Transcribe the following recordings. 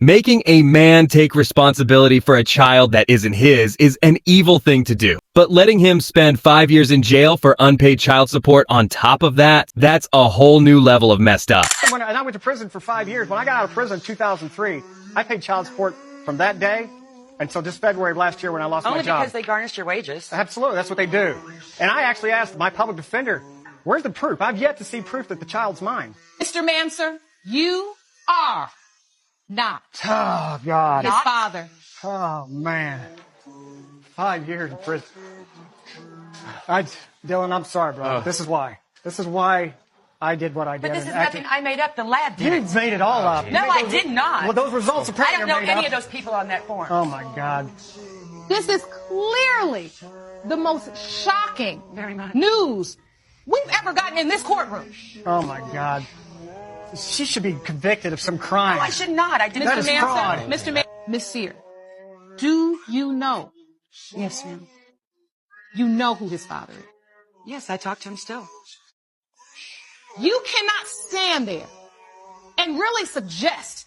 Making a man take responsibility for a child that isn't his is an evil thing to do. But letting him spend 5 years in jail for unpaid child support on top of that, that's a whole new level of messed up. And I went to prison for 5 years. When I got out of prison in 2003, I paid child support from that day until this February of last year when I lost my job. Only because they garnished your wages. Absolutely, that's what they do. And I actually asked my public defender, where's the proof? I've yet to see proof that the child's mine. Mr. Manser, you are not Oh, God. his father. Oh, man. 5 years in prison. Dylan, I'm sorry, bro. This is why. This is why I did what I did. But this is nothing I made up. The lab did. You made it all up. No, I did not. Well, those results are I don't know made any up. of those people on that form. Oh, my God. This is clearly the most shocking Very much. news we've ever gotten in this courtroom. Oh, my God. She should be convicted of some crime. No, I should not. I didn't. That is fraud. Mr. Manser, Miss Sear, do you know? Yes, ma'am. You know who his father is. Yes, I talk to him still. You cannot stand there and really suggest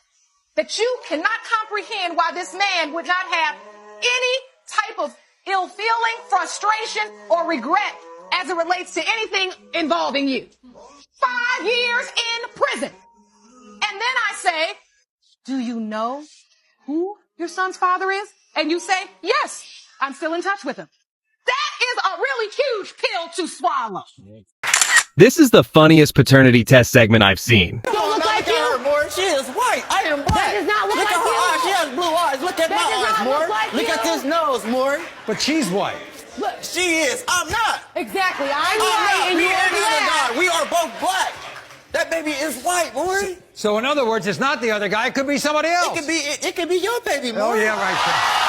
that you cannot comprehend why this man would not have any type of ill feeling, frustration, or regret as it relates to anything involving you. 5 years in prison. And then I say, do you know who your son's father is? And you say, yes, I'm still in touch with him. That is a really huge pill to swallow. This is the funniest paternity test segment I've seen. Don't look like you. Her, more. She is white. I am black. That does not look look like at her you. eyes. She has blue eyes. Look at That my does eyes, not more. look like Look you. at this nose, more. But she's white. Look, She is. I'm not. exactly. I'm I'm white not. and Me you're and the other black. guy. We are both black. That baby is white, more. So in other words, it's not the other guy. It could be somebody else. It could be your baby, more. Oh, yeah, right.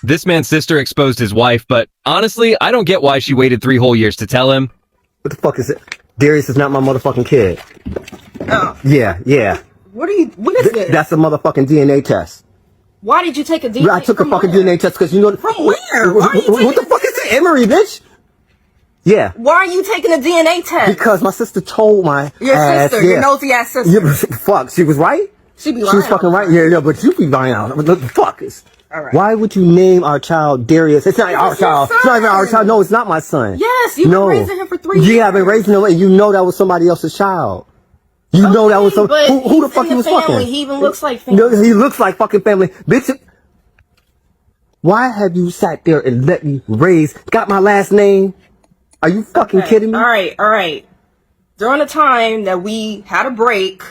This man's sister exposed his wife, but honestly, I don't get why she waited 3 whole years to tell him. What the fuck is it? Darius is not my motherfucking kid. Oh. Yeah. What is this? That's a motherfucking DNA test. Why did you take a DNA? I took a from fucking where? DNA test because you know. From where? Why are you What the taking fuck is it? Emory, bitch? Yeah. Why are you taking a DNA test? Because my sister told my Your ass, sister, your nosy ass sister. Yeah, but fuck, she was right? She be She lying. was fucking right. Yeah, but you be lying out. What the fuck is? All right. Why would you name our child Darius? It's not our It's your child. It's not even our son. child. No, it's not my son. Yes, you've been raising him for 3 years. Yeah, I've been raising him, and you know that was somebody else's child. You know that was some. but Who the he's fuck in he was the family. fucking? He even looks like No, family. he looks like fucking family, bitch. Why have you sat there and let me got my last name? Are you fucking kidding me? All right. During the time that we had a break,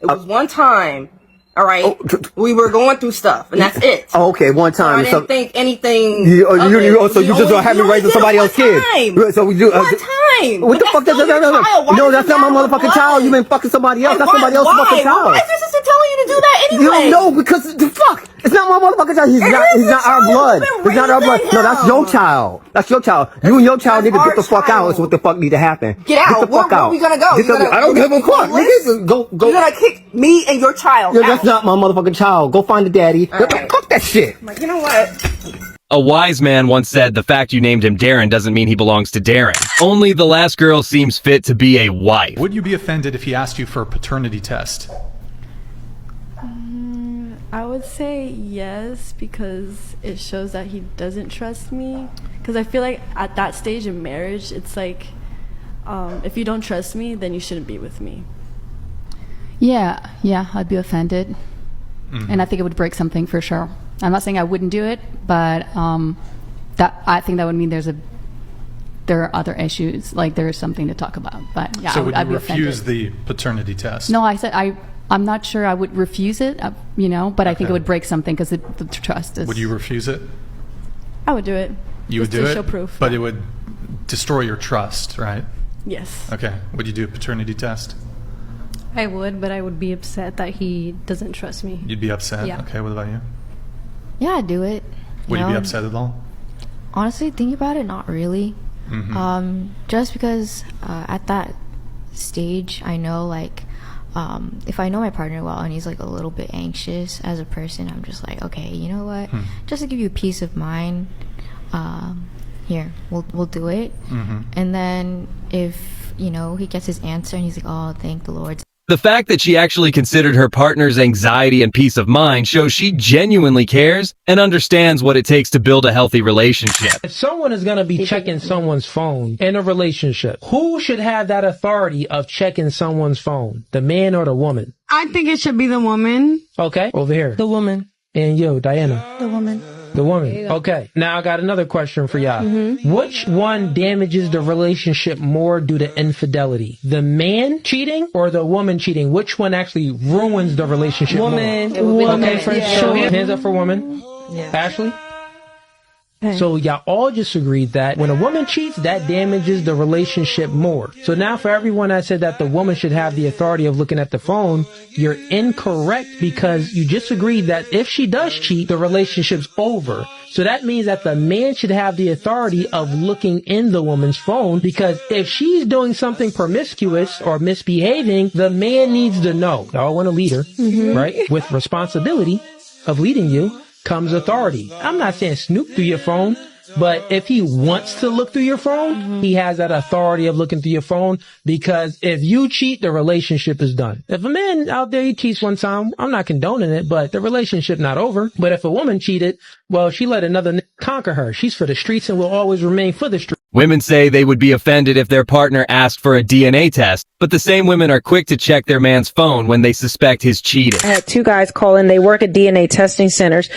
it was one time. All right, we were going through stuff, and that's it. Oh, okay, one So time. I didn't think anything. So you of it. just don't have me raising somebody else's kid. Time. So we do. One time. What But the fuck? that's still your child. Why No, does that's it not my matter motherfucking what? child. You been fucking somebody else. And That's somebody else's fucking child. Why is your sister telling you to do that You anyway? don't know because the fuck. It's not my motherfucking child. He's It not. is He's your not our child. blood. You've been He's not our blood. raising No, that's him. your child. That's your child. You and your child need to That's get the our fuck out. Is child. what the fuck need to happen. Get out. Get the fuck Where out. we gonna go? Get You the- gonna- I don't you give a gonna fuck. list? Nigga, Go. You're gonna kick me and your child Yo, out. that's not my motherfucking child. Go find the daddy. Fuck that shit. Like, you know what? A wise man once said the fact you named him Darren doesn't mean he belongs to Darren. Only the last girl seems fit to be a wife. Would you be offended if he asked you for a paternity test? I would say yes, because it shows that he doesn't trust me. Because I feel like at that stage in marriage, it's like, if you don't trust me, then you shouldn't be with me. Yeah, I'd be offended. And I think it would break something for sure. I'm not saying I wouldn't do it, but that I think that would mean there are other issues, like there is something to talk about. But yeah, So would you I'd be refuse offended. the paternity test? No, I said I'm not sure I would refuse it, but I think it Okay. would break something because the trust is. Would you refuse it? I would do it. You would just do to it, show proof. but it would destroy your trust, right? Yes. Okay. Would you do a paternity test? I would, but I would be upset that he doesn't trust me. You'd be upset? Yeah. Okay, what about you? Yeah, I'd do it. Would you be know? upset at all? Honestly, thinking about it, not really. Just because at that stage, I know, like, if I know my partner well and he's like a little bit anxious as a person, I'm just like, okay, you know what? Just to give you peace of mind, here, we'll do it. And then if, he gets his answer and he's like, oh, thank the Lord. The fact that she actually considered her partner's anxiety and peace of mind shows she genuinely cares and understands what it takes to build a healthy relationship. If someone is going to be checking someone's phone in a relationship, who should have that authority of checking someone's phone? The man or the woman? I think it should be the woman. Okay, over here. The woman. And you, Diana? The woman. The woman. Okay. Now I got another question for y'all. Which one damages the relationship more due to infidelity? The man cheating or the woman cheating? Which one actually ruins the relationship more? Okay, for sure. Hands up for woman. Yeah. Ashley? So y'all all just agreed that when a woman cheats, that damages the relationship more. So now for everyone that said that the woman should have the authority of looking at the phone, you're incorrect because you just agreed that if she does cheat, the relationship's over. So that means that the man should have the authority of looking in the woman's phone because if she's doing something promiscuous or misbehaving, the man needs to know. Y'all want a leader, right? With responsibility of leading you comes authority. I'm not saying snoop through your phone, but if he wants to look through your phone, he has that authority of looking through your phone because if you cheat, the relationship is done. If a man out there, he cheats one time, I'm not condoning it, but the relationship not over. But if a woman cheated, well, she let another conquer her. She's for the streets and will always remain for the streets. Women say they would be offended if their partner asked for a DNA test, but the same women are quick to check their man's phone when they suspect his cheating. I had two guys call in. They work at DNA testing centers.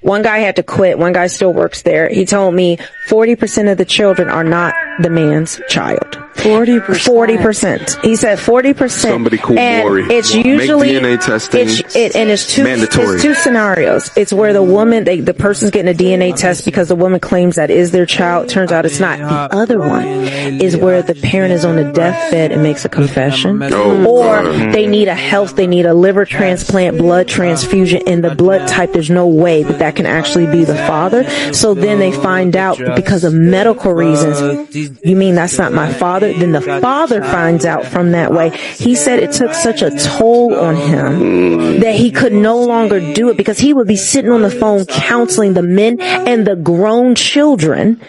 One guy had to quit. One guy still works there. He told me 40% of the children are not the man's child. 40%. He said 40%. Somebody call Maury. It's usually make DNA testing it's mandatory. It's two scenarios. It's where the woman, the person's getting a DNA test because the woman claims that is their child. Turns out it's not. The other one is where the parent is on the deathbed and makes a confession, or they need a liver transplant, blood transfusion, and the blood type. There's no way that can actually be the father. So then they find out because of medical reasons. You mean that's not my father? Then the father finds out from that way. He said it took such a toll on him that he could no longer do it because he would be sitting on the phone counseling the men and the grown children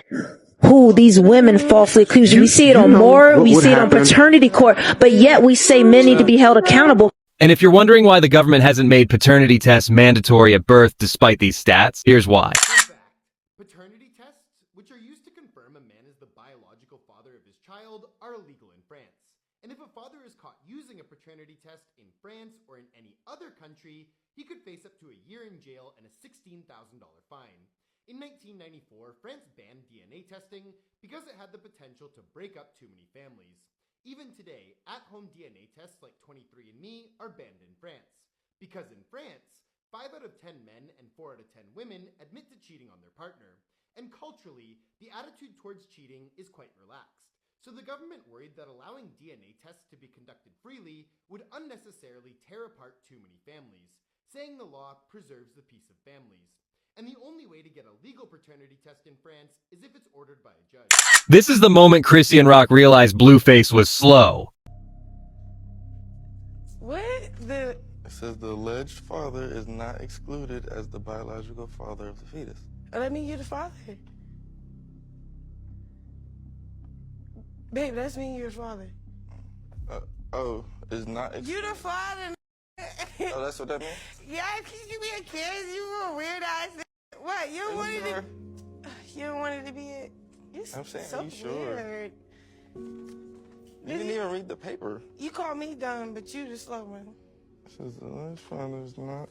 who these women falsely accuse. We see it on Moore, we see it on paternity court, but yet we say men need to be held accountable. And if you're wondering why the government hasn't made paternity tests mandatory at birth despite these stats, here's why. Paternity tests, which are used to confirm a man is the biological father of his child, are illegal in France. And if a father is caught using a paternity test in France or in any other country, he could face up to a year in jail and a $16,000 fine. In 1994, France banned DNA testing because it had the potential to break up too many families. Even today, at-home DNA tests like 23andMe are banned in France. Because in France, 5 out of 10 men and 4 out of 10 women admit to cheating on their partner. And culturally, the attitude towards cheating is quite relaxed. So the government worried that allowing DNA tests to be conducted freely would unnecessarily tear apart too many families, saying the law preserves the peace of families. And the only way to get a legal paternity test in France is if it's ordered by a judge. This is the moment Christian Rock realized Blueface was slow. What? It says the alleged father is not excluded as the biological father of the fetus. Let me hear the father. Babe, that's me, you're the father. Is not excluded. You the father. Oh, that's what that means? Yeah, you be a kid, you a weird ass. What? You don't want it to... You don't want it to be a... I'm saying, so you sure? weird. You didn't even read the paper. You call me dumb, but you the slow one. It says the alleged father is not...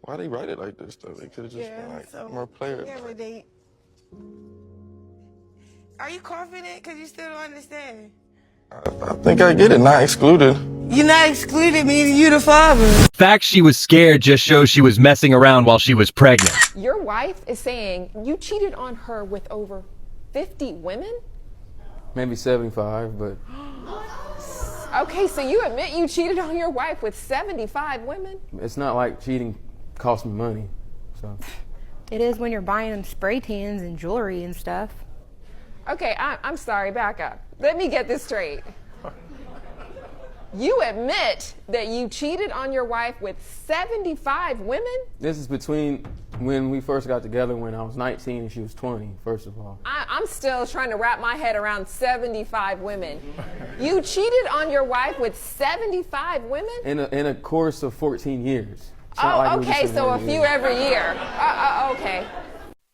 Why they write it like this, though? They could have just been like more players. Yeah, but they... Are you confident? Because you still don't understand. I think I get it. Not excluded. You're not excluded, meaning you the father. Fact she was scared just shows she was messing around while she was pregnant. Your wife is saying you cheated on her with over 50 women? Maybe 75, but... Okay, so you admit you cheated on your wife with 75 women? It's not like cheating cost me money, so... It is when you're buying them spray tans and jewelry and stuff. Okay, I'm sorry, back up. Let me get this straight. You admit that you cheated on your wife with 75 women? This is between When we first got together, when I was 19 and she was 20, first of all. I'm still trying to wrap my head around 75 women. You cheated on your wife with 75 women? In a course of 14 years. Oh, okay, so a few every year. Okay.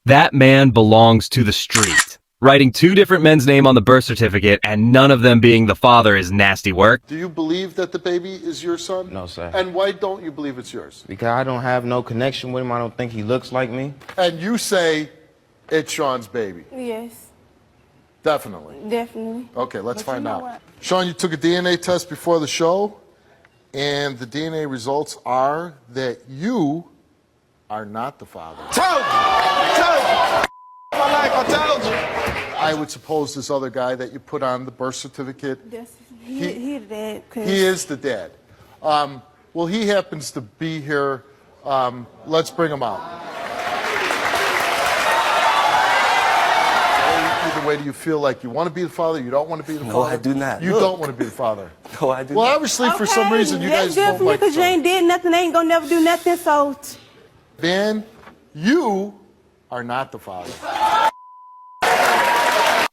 That man belongs to the street. Writing 2 different men's names on the birth certificate and none of them being the father is nasty work. Do you believe that the baby is your son? No, sir. And why don't you believe it's yours? Because I don't have no connection with him. I don't think he looks like me. And you say it's Sean's baby? Yes, Definitely. definitely. Okay, let's But you find know out. what? Sean, you took a DNA test before the show, and the DNA results are that you are not the father. Told you. My life, I told you. I would suppose this other guy that you put on the birth certificate, He the dad. he is the dad. Well, he happens to be here. Let's bring him out. Either way, do you feel like you want to be the father, you don't want to be the father? No, I do not. You Look. don't want to be the father. No, I do Well, not. obviously, for some reason, you guys That's good don't for me like because each you other. ain't did nothing. They ain't gonna never do nothing. So Ben, you are not the father.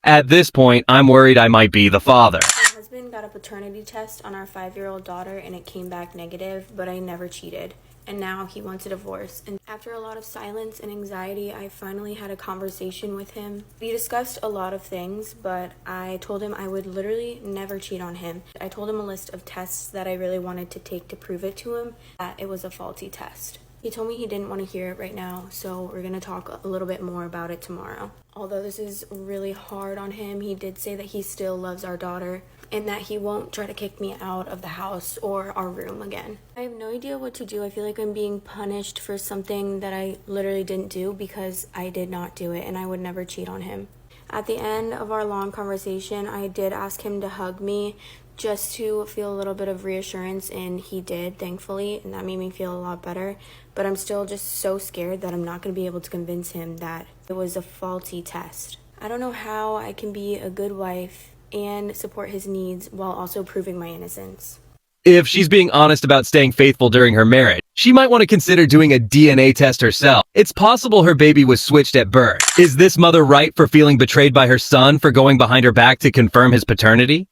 At this point, I'm worried I might be the father. My husband got a paternity test on our 5-year-old daughter and it came back negative, but I never cheated. And now he wants a divorce. And after a lot of silence and anxiety, I finally had a conversation with him. We discussed a lot of things, but I told him I would literally never cheat on him. I told him a list of tests that I really wanted to take to prove it to him that it was a faulty test. He told me he didn't want to hear it right now, so we're going to talk a little bit more about it tomorrow. Although this is really hard on him, he did say that he still loves our daughter and that he won't try to kick me out of the house or our room again. I have no idea what to do. I feel like I'm being punished for something that I literally didn't do because I did not do it and I would never cheat on him. At the end of our long conversation, I did ask him to hug me just to feel a little bit of reassurance, and he did, thankfully, and that made me feel a lot better. But I'm still just so scared that I'm not going to be able to convince him that it was a faulty test. I don't know how I can be a good wife and support his needs while also proving my innocence. If she's being honest about staying faithful during her marriage, she might want to consider doing a DNA test herself. It's possible her baby was switched at birth. Is this mother right for feeling betrayed by her son for going behind her back to confirm his paternity?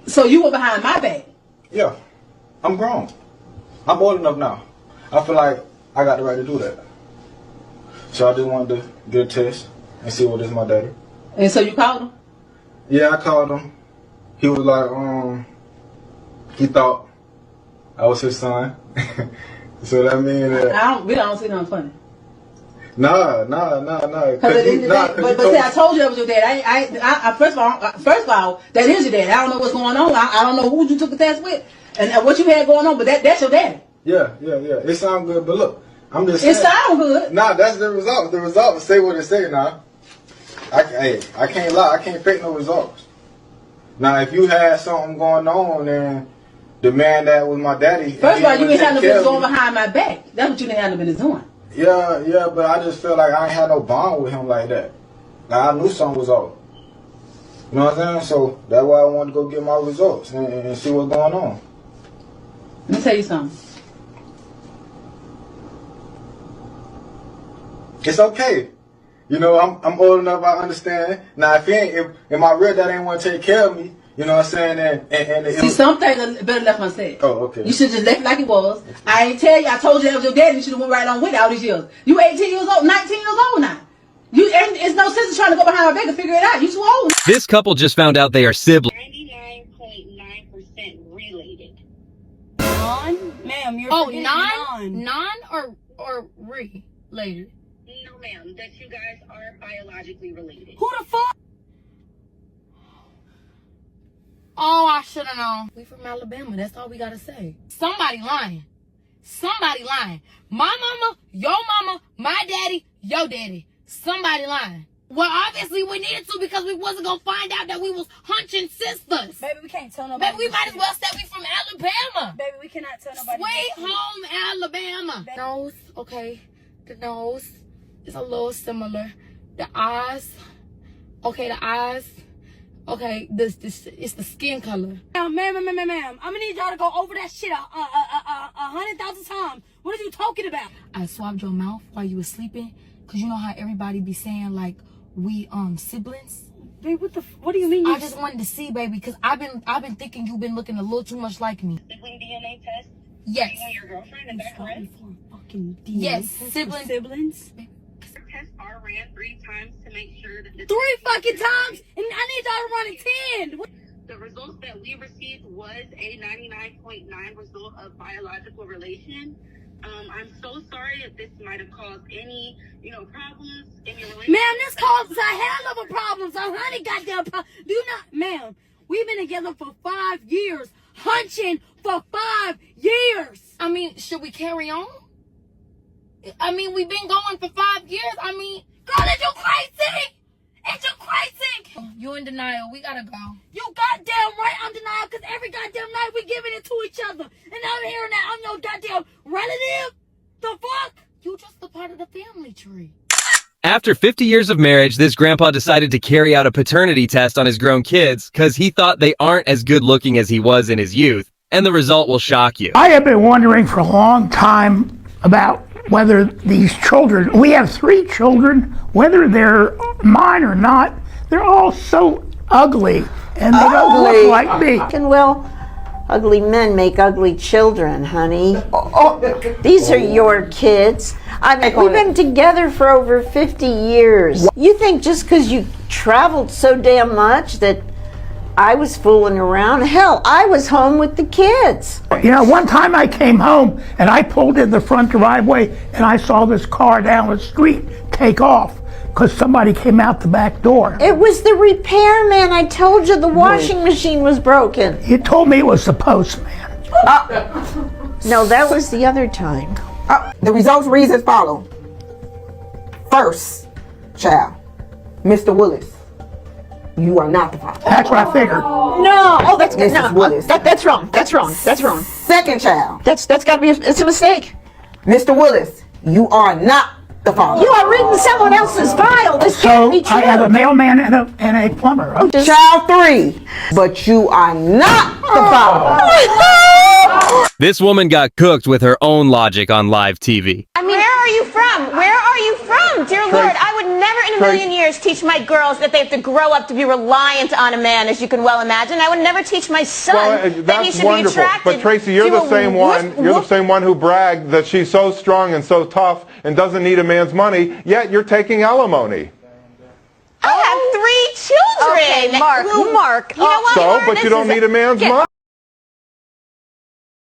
So you were behind my back? Yeah, I'm grown. I'm old enough now. I feel like I got the right to do that. So I just wanted to get a test and see what is my daddy. And so you called him? Yeah, I called him. He was like, he thought I was his son. So that means that... We don't see nothing funny. Nah. But see, I told you that was your dad. First of all, that is your dad. I don't know what's going on. I don't know who you took the test with and what you had going on, but that's your daddy. Yeah. It sounds good, but look, I'm just saying. It sounds good. Nah, that's the result. The result will say what it say now. I can't lie. I can't fake no results. Now, if you had something going on, then the man that was my daddy... First of all, you ain't had no business going behind my back. That's what you didn't have no business doing. Yeah, but I just feel like I ain't had no bond with him like that. Like, I knew something was off. You know what I'm saying? So that's why I wanted to go get my results and see what's going on. Let me tell you something. It's okay. You know, I'm old enough, I understand. Now, if my real dad ain't want to take care of me, you know what I'm saying? And see, some things are better left unsaid. Oh, okay. You should just left it like it was. I ain't tell you. I told you that was your daddy. You should have went right on with it all these years. You 18 years old, 19 years old now. It's no sense in trying to go behind my back and figure it out. You too old. This couple just found out they are siblings. 99.9% related. Ma'am, you're forgetting Non or related? No, ma'am. That you guys are biologically related. Who the fuck? Oh, I should have known. We from Alabama. That's all we gotta say. Somebody lying. My mama, your mama, my daddy, your daddy. Somebody lying. Well, obviously we needed to because we wasn't gonna find out that we was hunching sisters. Baby, we can't tell nobody. Baby, we might as well say we from Alabama. Baby, we cannot tell nobody. Sweet home Alabama. Baby. Nose, okay. The nose is a little similar. The eyes, okay, the eyes. Okay, this it's the skin color. Ma'am, I'm gonna need y'all to go over that shit 100,000 times What are you talking about? I swabbed your mouth while you were sleeping, cause you know how everybody be saying like we siblings. Babe, what do you mean? I just wanted to see, baby, cause I've been thinking you've been looking a little too much like me. Sibling DNA test? Yes. You and your girlfriend, is that correct? Fucking DNA yes, test siblings. Tests are ran 3 times to make sure that the 3 fucking times, and I need y'all to run it 10. The results that we received was a 99.9 result of biological relation. I'm so sorry if this might have caused any, problems in your relationship. Ma'am, this causes a hell of a problem. So, honey, goddamn, do not, ma'am. We've been together for 5 years, hunching for 5 years. I mean, should we carry on? I mean, we've been going for 5 years. I mean, girl, is you crazy? Is you crazy? You in denial. We gotta go. You goddamn right I'm denial, because every goddamn night we giving it to each other. And I'm hearing that I'm your goddamn relative. The fuck? You just a part of the family tree. After 50 years of marriage, this grandpa decided to carry out a paternity test on his grown kids because he thought they aren't as good looking as he was in his youth. And the result will shock you. I have been wondering for a long time about whether these children, we have 3 children, whether they're mine or not, they're all so ugly and they don't look like me. And well, ugly men make ugly children, honey. These are your kids. I mean, we've been together for over 50 years. You think just because you traveled so damn much that I was fooling around? Hell, I was home with the kids. One time I came home and I pulled in the front driveway and I saw this car down the street take off because somebody came out the back door. It was the repairman. I told you the washing machine was broken. You told me it was the postman. No, that was the other time. The results reads as follow. First child, Mr. Willis. You are not the father. That's what I figured. No, that's good. Mrs. Willis. That's wrong. That's wrong. That's wrong. Second child, That's got to be. It's a mistake. Mr. Willis. You are not the father. You are reading someone else's file. This can't be true. I have a mailman and a plumber. Okay. Child 3, but you are not the father. This woman got cooked with her own logic on live TV. I mean, where are you from? Where are you from? Dear Lord, I would never in a million years teach my girls that they have to grow up to be reliant on a man, as you can well imagine. I would never teach my son that he should be attracted. But Tracy, you're the same one. You're the same one who bragged that she's so strong and so tough and doesn't need a man's money. Yet you're taking alimony. I have 3 children. Okay, Mark. You know what? But you don't need a man's money.